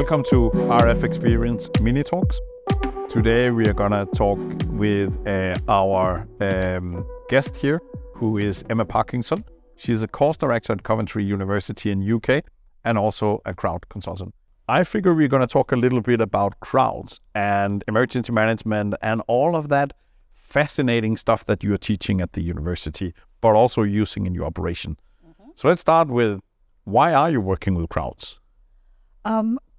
Welcome to RF Experience Mini Talks. Today we are gonna talk with our guest here, who is Emma Parkinson. She's a course director at Coventry University in UK and also a crowd consultant. I figure we're gonna talk a little bit about crowds and emergency management and all of that fascinating stuff that you're teaching at the university, but also using in your operation. So let's start with, why are you working with crowds?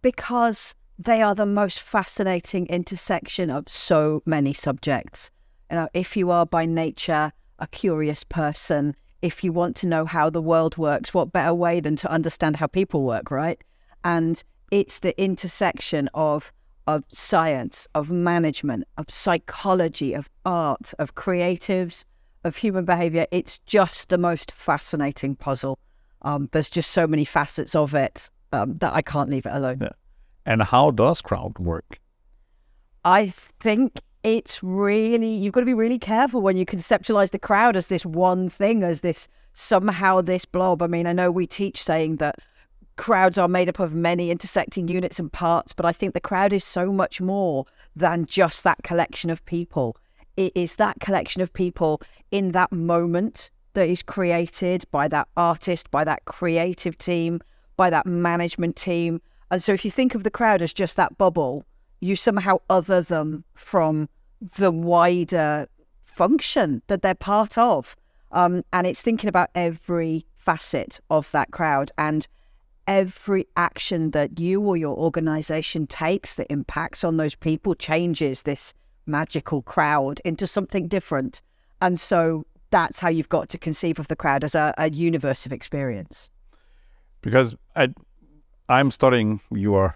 Because they are the most fascinating intersection of so many subjects. You know, if you are by nature a curious person, if you want to know how the world works, what better way than to understand how people work, right? And it's the intersection of science, of management, of psychology, of art, of creatives, of human behavior. It's just the most fascinating puzzle. There's just so many facets of it that I can't leave it alone. Yeah. And how does crowd work? I think it's really, you've got to be really careful when you conceptualize the crowd as this one thing, as this somehow this blob. I mean, I know we teach saying that crowds are made up of many intersecting units and parts, but I think the crowd is so much more than just that collection of people. It is that collection of people in that moment that is created by that artist, by that creative team, by that management team. And so if you think of the crowd as just that bubble, you somehow other them from the wider function that they're part of. And it's thinking about every facet of that crowd and every action that you or your organization takes that impacts on those people changes this magical crowd into something different. And so that's how you've got to conceive of the crowd, as a universe of experience. Because I'm studying your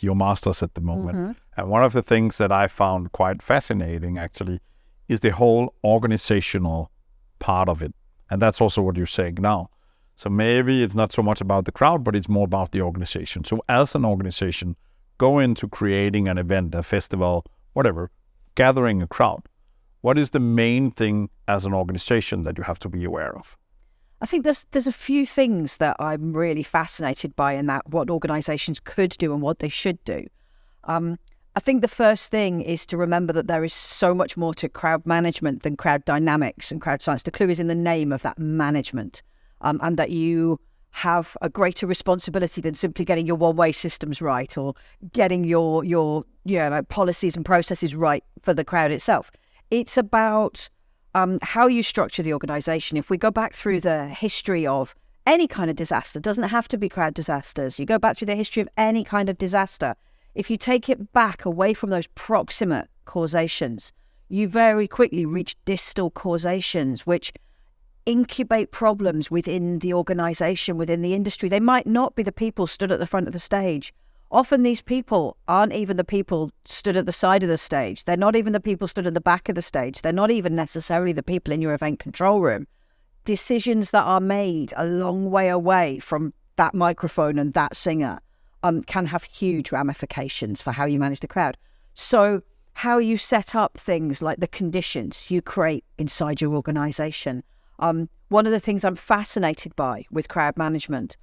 master's at the moment. And one of the things that I found quite fascinating actually is the whole organizational part of it. And that's also what you're saying now. So maybe it's not so much about the crowd, but it's more about the organization. So as an organization, go into creating an event, a festival, whatever, gathering a crowd. What is the main thing as an organization that you have to be aware of? I think there's a few things that I'm really fascinated by in that, what organizations could do and what they should do. I think the first thing is to remember that there is so much more to crowd management than crowd dynamics and crowd science. The clue is in the name of that management, and that you have a greater responsibility than simply getting your one-way systems right or getting your policies and processes right for the crowd itself. It's about how you structure the organization. If we go back through the history of any kind of disaster, doesn't have to be crowd disasters. You go back through the history of any kind of disaster. If you take it back away from those proximate causations, you very quickly reach distal causations, which incubate problems within the organization, within the industry. They might not be the people stood at the front of the stage. Often these people aren't even the people stood at the side of the stage. They're not even the people stood at the back of the stage. They're not even necessarily the people in your event control room. Decisions that are made a long way away from that microphone and that singer can have huge ramifications for how you manage the crowd. So how you set up things like the conditions you create inside your organization. One of the things I'm fascinated by with crowd management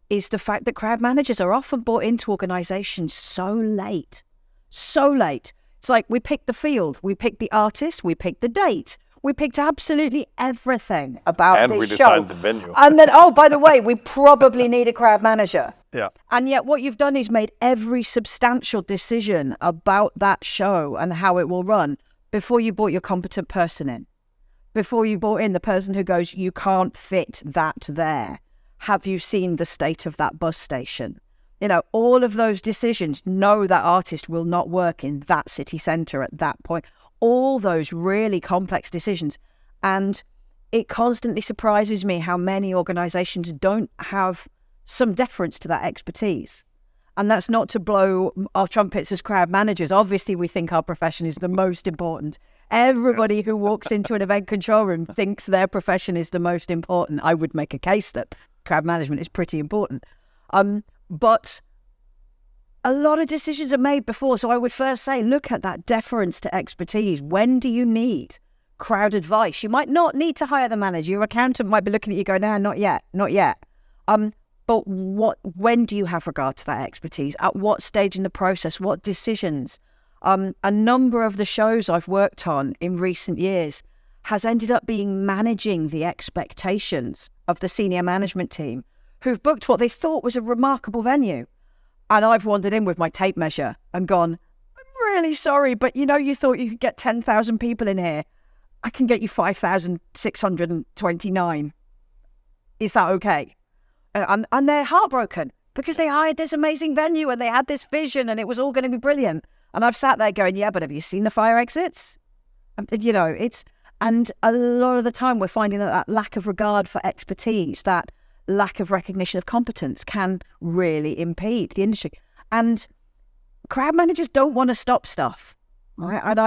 is the fact that crowd managers are often brought into organizations so late. It's like we picked the field, we picked the artist, we picked the date, we picked absolutely everything about this show. And we designed the venue. And then, oh, by the way, we probably need a crowd manager. Yeah. And yet what you've done is made every substantial decision about that show and how it will run before you brought your competent person in. Before you brought in the person who goes, you can't fit that there. Have you seen the state of that bus station? You know, all of those decisions, know that artist will not work in that city centre at that point. All those really complex decisions. And it constantly surprises me how many organisations don't have some deference to that expertise. And that's not to blow our trumpets as crowd managers. Obviously, we think our profession is the most important. Everybody who walks into an event control room thinks their profession is the most important. I would make a case that crowd management is pretty important. But a lot of decisions are made before. So I would first say, look at that deference to expertise. When do you need crowd advice? You might not need to hire the manager. Your accountant might be looking at you going, no, not yet. But when do you have regard to that expertise? At what stage in the process? What decisions? A number of the shows I've worked on in recent years has ended up being managing the expectations of the senior management team who've booked what they thought was a remarkable venue. And I've wandered in with my tape measure and gone, I'm really sorry, but you thought you could get 10,000 people in here. I can get you 5,629. Is that okay? And they're heartbroken because they hired this amazing venue and they had this vision and it was all going to be brilliant. And I've sat there going, yeah, but have you seen the fire exits? And a lot of the time we're finding that lack of regard for expertise, that lack of recognition of competence can really impede the industry. And crowd managers don't want to stop stuff. Right? And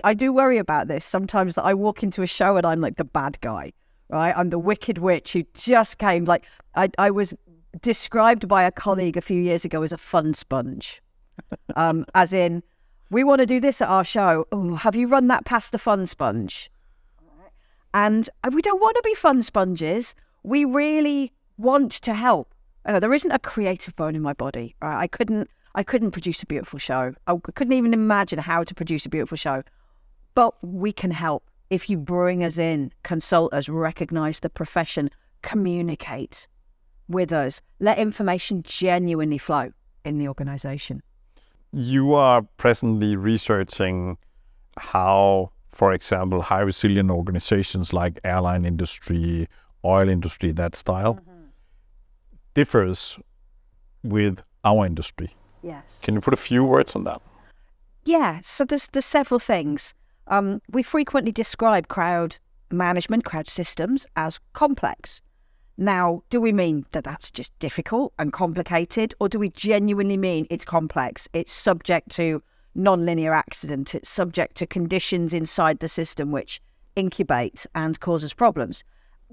I do worry about this sometimes, that I walk into a show and I'm like the bad guy. Right, I'm the wicked witch who just came. Like I was described by a colleague a few years ago as a fun sponge, as in, we want to do this at our show. Oh, have you run that past the fun sponge? And we don't want to be fun sponges. We really want to help. There isn't a creative bone in my body. Right? I couldn't produce a beautiful show. I couldn't even imagine how to produce a beautiful show. But we can help. If you bring us in, consult us, recognise the profession, communicate with us, let information genuinely flow in the organisation. You are presently researching how, for example, high resilient organizations like airline industry, oil industry, that style, differs with our industry. Yes. Can you put a few words on that? Yeah, so there's several things. We frequently describe crowd management, crowd systems as complex. Now, do we mean that that's just difficult and complicated, or do we genuinely mean it's complex? It's subject to non-linear accident. It's subject to conditions inside the system which incubate and causes problems.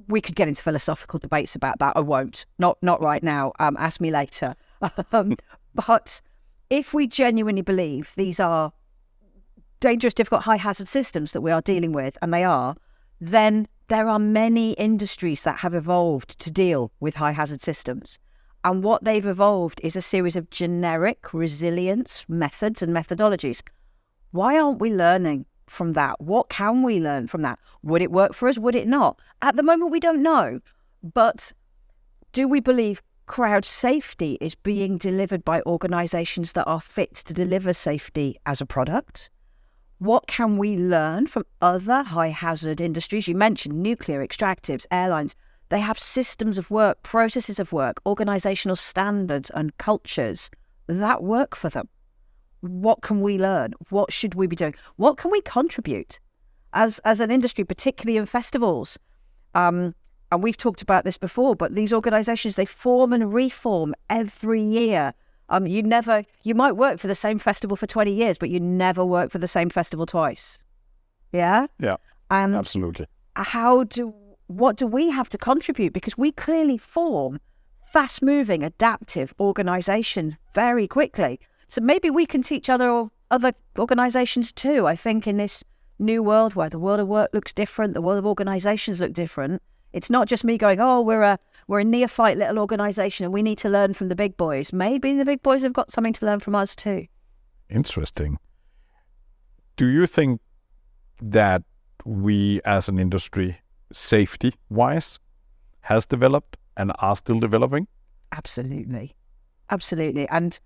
We could get into philosophical debates about that. I won't. Not right now. Ask me later. But if we genuinely believe these are dangerous, difficult, high hazard systems that we are dealing with, and they are, then there are many industries that have evolved to deal with high hazard systems. And what they've evolved is a series of generic resilience methods and methodologies. Why aren't we learning from that? What can we learn from that? Would it work for us? Would it not? At the moment, we don't know. But do we believe crowd safety is being delivered by organisations that are fit to deliver safety as a product? What can we learn from other high-hazard industries? You mentioned nuclear, extractives, airlines. They have systems of work, processes of work, organisational standards and cultures that work for them. What can we learn? What should we be doing? What can we contribute as an industry, particularly in festivals? And we've talked about this before, but these organisations, they form and reform every year. You might work for the same festival for 20 years, but you never work for the same festival twice. Yeah? Yeah, and absolutely. What do we have to contribute? Because we clearly form fast-moving, adaptive organisations very quickly. So maybe we can teach other organisations too. I think in this new world where the world of work looks different, the world of organisations look different, it's not just me going, oh, we're a neophyte little organisation and we need to learn from the big boys. Maybe the big boys have got something to learn from us too. Interesting. Do you think that we as an industry, safety-wise, has developed and are still developing? Absolutely. Absolutely. And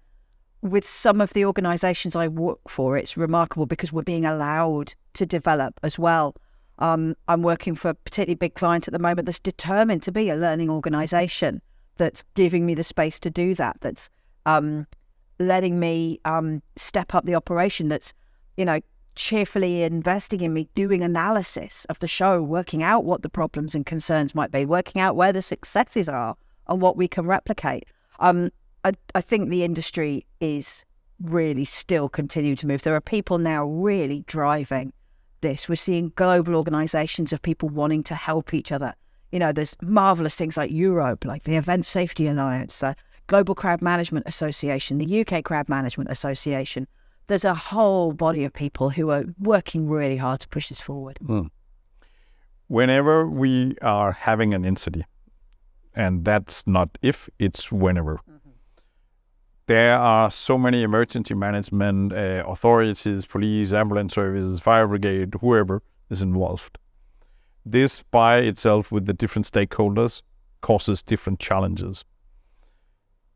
with some of the organisations I work for, it's remarkable because we're being allowed to develop as well. I'm working for a particularly big client at the moment that's determined to be a learning organisation, that's giving me the space to do that, that's letting me step up the operation, that's, cheerfully investing in me, doing analysis of the show, working out what the problems and concerns might be, working out where the successes are and what we can replicate. I think the industry is really still continuing to move. There are people now really driving this. We're seeing global organisations of people wanting to help each other. There's marvellous things like Europe, like the Event Safety Alliance, the Global Crowd Management Association, the UK Crowd Management Association. There's a whole body of people who are working really hard to push this forward. Whenever we are having an incident, And that's not if, it's whenever. There are so many emergency management authorities, police, ambulance services, fire brigade, whoever is involved. This by itself with the different stakeholders causes different challenges.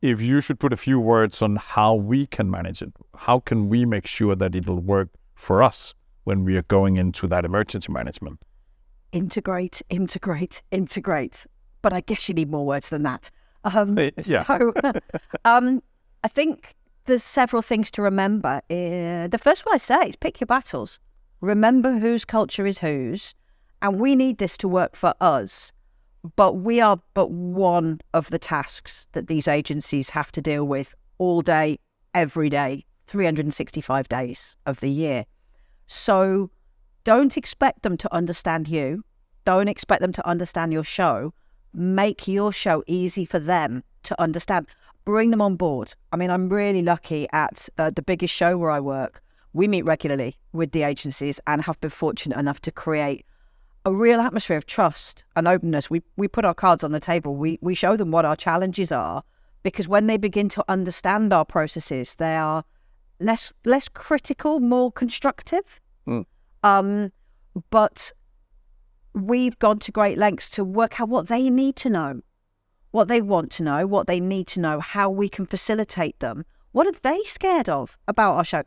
If you should put a few words on how we can manage it, how can we make sure that it'll work for us when we are going into that emergency management? Integrate. But I guess you need more words than that. Yeah. So, I think there's several things to remember. The first one I say is pick your battles. Remember whose culture is whose, and we need this to work for us. But we are but one of the tasks that these agencies have to deal with all day, every day, 365 days of the year. So don't expect them to understand you. Don't expect them to understand your show. Make your show easy for them to understand. Bring them on board. I mean, I'm really lucky at the biggest show where I work. We meet regularly with the agencies and have been fortunate enough to create a real atmosphere of trust and openness. We put our cards on the table. We show them what our challenges are, because when they begin to understand our processes, they are less critical, more constructive. But we've gone to great lengths to work out what they need to know, what they want to know, what they need to know, how we can facilitate them. What are they scared of about our show?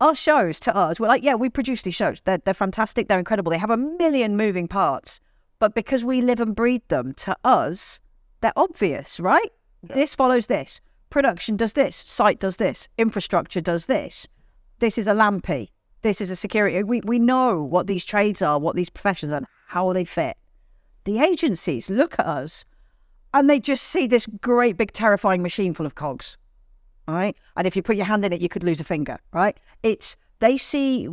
Our shows, to us, we're like, yeah, we produce these shows. They're fantastic. They're incredible. They have a million moving parts. But because we live and breathe them, to us, they're obvious, right? Yeah. This follows this. Production does this. Site does this. Infrastructure does this. This is a lampi. This is a security. We know what these trades are, what these professions are, and how they fit. The agencies look at us and they just see this great big terrifying machine full of cogs. Right? And if you put your hand in it, you could lose a finger, right? They see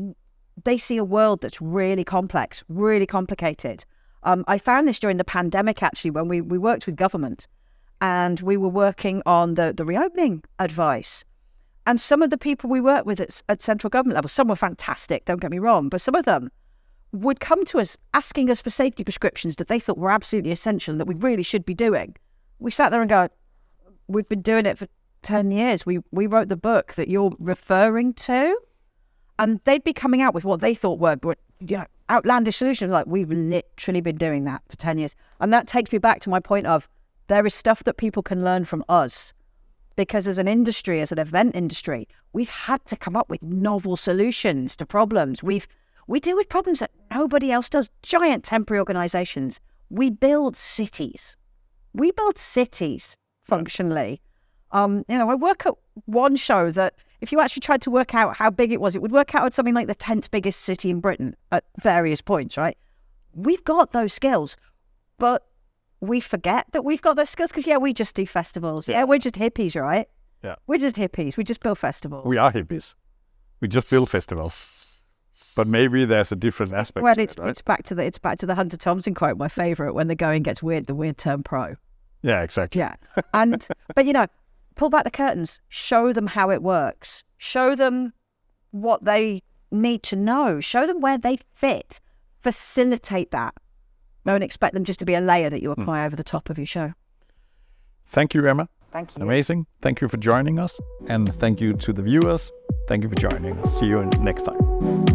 a world that's really complex, really complicated. I found this during the pandemic, actually, when we worked with government and we were working on the reopening advice. And some of the people we worked with at central government level, some were fantastic, don't get me wrong, but some of them would come to us asking us for safety prescriptions that they thought were absolutely essential and that we really should be doing. We sat there and go, we've been doing it for 10 years. We wrote the book that you're referring to, and they'd be coming out with what they thought were outlandish solutions. Like, we've literally been doing that for 10 years. And that takes me back to my point of there is stuff that people can learn from us, because as an industry, as an event industry, we've had to come up with novel solutions to problems. We deal with problems that nobody else does. Giant temporary organizations. We build cities. Functionally. I work at one show that if you actually tried to work out how big it was, it would work out at something like the 10th biggest city in Britain at various points, right? We've got those skills, but we forget that we've got those skills because, we just do festivals. Yeah, we're just hippies, right? Yeah. We're just hippies. We just build festivals. We are hippies. We just build festivals. But maybe there's a different aspect to it, right? It's back to the Hunter Thompson quote, my favourite, when the going gets weird, the weird turn pro. Yeah, exactly. Yeah. But pull back the curtains, show them how it works, show them what they need to know, show them where they fit, facilitate that. Don't expect them just to be a layer that you apply over the top of your show. Thank you, Emma. Thank you. Amazing. Thank you for joining us. And thank you to the viewers. Thank you for joining us. See you next time.